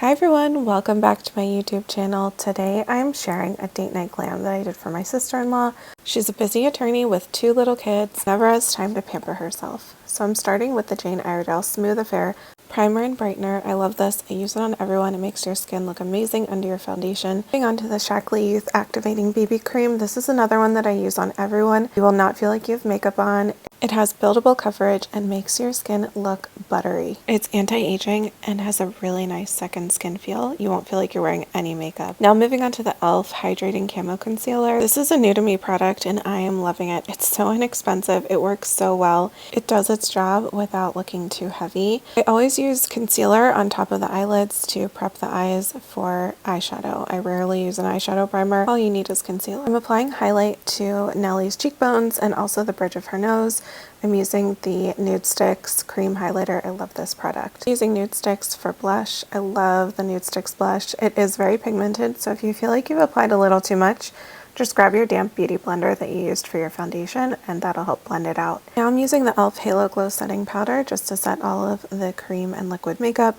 Hi everyone, welcome back to my YouTube channel. Today I'm sharing a date night glam that I did for my sister-in-law. She's a busy attorney with 2 little kids, never has time to pamper herself. So I'm starting with the Jane Iredale Smooth Affair Primer and Brightener. I love this. I use it on everyone. It makes your skin look amazing under your foundation. Moving on to the Shackley Youth Activating BB Cream. This is another one that I use on everyone. You will not feel like you have makeup on. It has buildable coverage and makes your skin look buttery. It's anti-aging and has a really nice second skin feel. You won't feel like you're wearing any makeup. Now moving on to the e.l.f. Hydrating Camo Concealer. This is a new to me product and I am loving it. It's so inexpensive. It works so well. It does its job without looking too heavy. I always use concealer on top of the eyelids to prep the eyes for eyeshadow. I rarely use an eyeshadow primer. All you need is concealer. I'm applying highlight to Nellie's cheekbones and also the bridge of her nose. I'm using the Nude Sticks Cream Highlighter. I love this product. I'm using Nude Sticks for blush. I love the Nude Sticks blush. It is very pigmented, so if you feel like you've applied a little too much, just grab your damp beauty blender that you used for your foundation and that'll help blend it out. Now I'm using the e.l.f. Halo Glow Setting Powder just to set all of the cream and liquid makeup.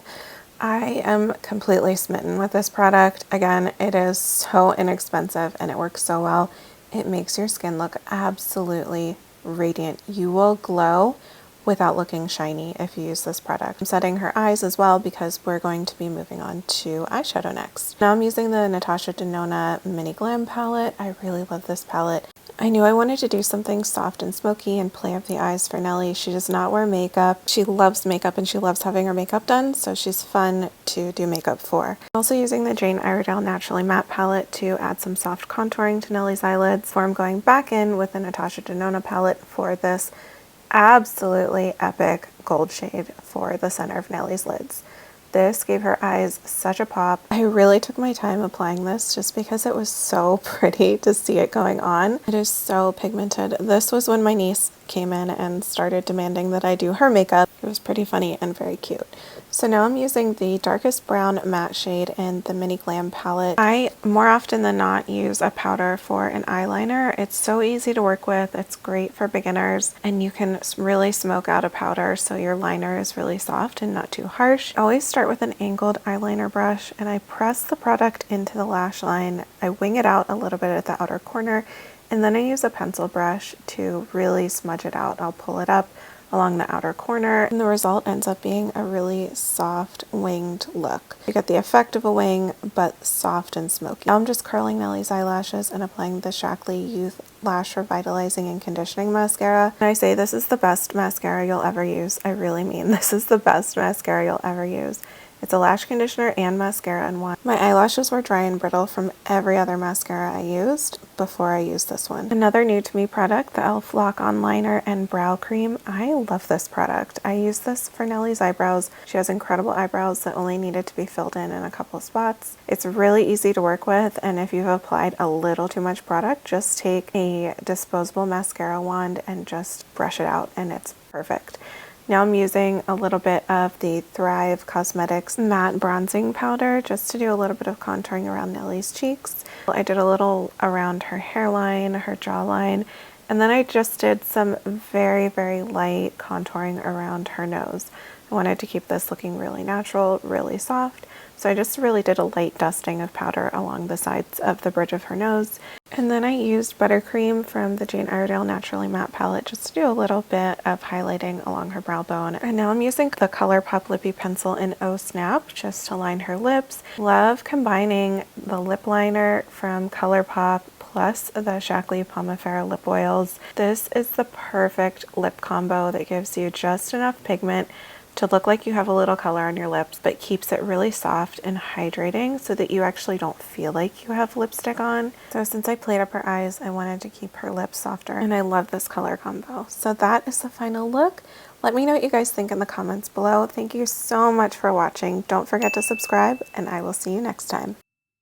I am completely smitten with this product. Again, it is so inexpensive and it works so well. It makes your skin look absolutely radiant. You will glow without looking shiny if you use this product. I'm setting her eyes as well because we're going to be moving on to eyeshadow next. Now I'm using the Natasha Denona Mini Glam palette. I really love this palette. I knew I wanted to do something soft and smoky and play up the eyes for Nellie. She does not wear makeup. She loves makeup and she loves having her makeup done, so she's fun to do makeup for. I'm also using the Jane Iredale Naturally Matte palette to add some soft contouring to Nellie's eyelids. Before I'm going back in with the Natasha Denona palette for this absolutely epic gold shade for the center of Nellie's lids. This gave her eyes such a pop. I really took my time applying this just because it was so pretty to see it going on. It is so pigmented. This was when my niece came in and started demanding that I do her makeup. It was pretty funny and very cute. So now I'm using the darkest brown matte shade in the Mini Glam palette. I more often than not use a powder for an eyeliner. It's so easy to work with. It's great for beginners and you can really smoke out a powder so your liner is really soft and not too harsh. I always start with an angled eyeliner brush and I press the product into the lash line. I wing it out a little bit at the outer corner and then I use a pencil brush to really smudge it out. I'll pull it up along the outer corner and the result ends up being a really soft winged look. You get the effect of a wing but soft and smoky. Now I'm just curling Nellie's eyelashes and applying the Shackley Youth Lash Revitalizing and Conditioning Mascara. And I say this is the best mascara you'll ever use. I really mean this is the best mascara you'll ever use. It's a lash conditioner and mascara in one. My eyelashes were dry and brittle from every other mascara I used before I used this one. Another new to me product, the e.l.f. Lock On Liner and Brow Cream. I love this product. I use this for Nellie's eyebrows. She has incredible eyebrows that only needed to be filled in a couple spots. It's really easy to work with, and if you've applied a little too much product, just take a disposable mascara wand and just brush it out and it's perfect. Now I'm using a little bit of the Thrive Cosmetics Matte Bronzing Powder just to do a little bit of contouring around Nellie's cheeks. I did a little around her hairline, her jawline, and then I just did some very, very light contouring around her nose. I wanted to keep this looking really natural, really soft, so I just really did a light dusting of powder along the sides of the bridge of her nose. And then I used Buttercream from the Jane Iredale Naturally Matte palette just to do a little bit of highlighting along her brow bone. And now I'm using the ColourPop Lippy Pencil in Oh Snap just to line her lips. Love combining the lip liner from ColourPop plus the Shackley Pomifera lip oils. This is the perfect lip combo that gives you just enough pigment to look like you have a little color on your lips, but keeps it really soft and hydrating so that you actually don't feel like you have lipstick on. So since I played up her eyes, I wanted to keep her lips softer, and I love this color combo. So that is the final look. Let me know what you guys think in the comments below. Thank you so much for watching. Don't forget to subscribe, and I will see you next time.